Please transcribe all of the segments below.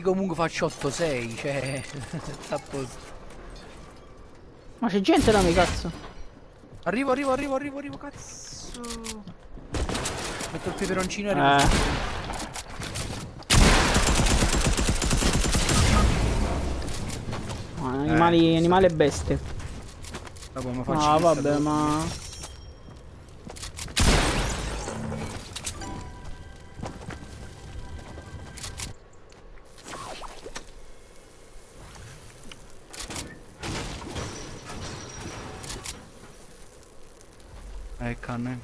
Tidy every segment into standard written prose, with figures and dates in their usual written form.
comunque faccio 8-6, cioè... sta a posto. Ma c'è gente da me, cazzo. Arrivo, cazzo. Metto il peperoncino e arrivo. Animali e bestie. Vabbè, ma faccio Ah, vabbè, ma... Canne.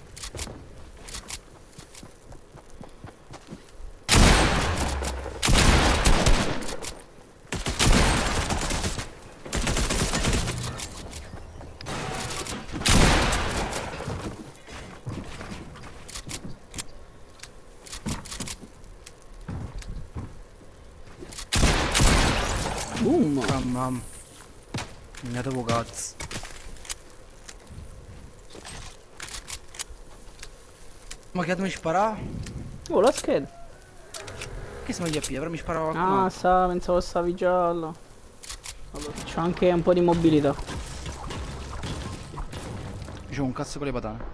Boom! Mamma. Mi ha dato cazzo. Ma che mi spara? Oh, la scheda. Che se non gli appia, però mi sparava Ah, pensavo stavi già là. Vabbè, c'ho anche un po' di mobilità. C'ho un cazzo con le patate.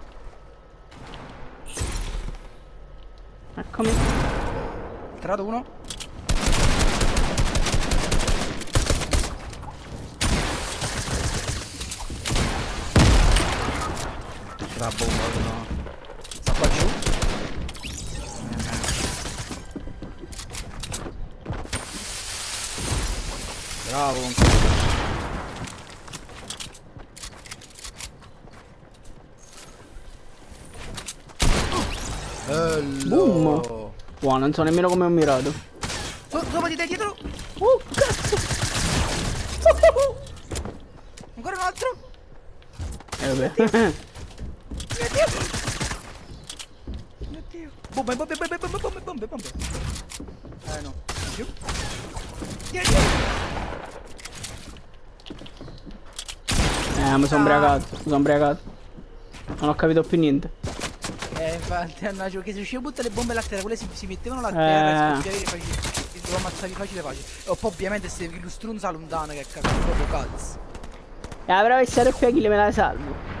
Eccomi. Tirato uno. La bomba, no. Sta qua giù. Bravo. Bello. Boom. Wow, non so nemmeno come ho mirato. Dopo di te dietro. Cazzo. Ancora un altro. Vabbè. Mio Dio. Mio Dio. Bombe. No. Giù. Dietro. Mi sono ubriacato. Non ho capito più niente. Infatti, annagio, che se riuscivo a buttare le bombe a terra, quelle si mettevano a terra e scoppiare e dovevo ammazzarli facile. E poi ovviamente se lo strunza lontano che cazzo, proprio cazzo. Però essere qui a chi le me la salvo.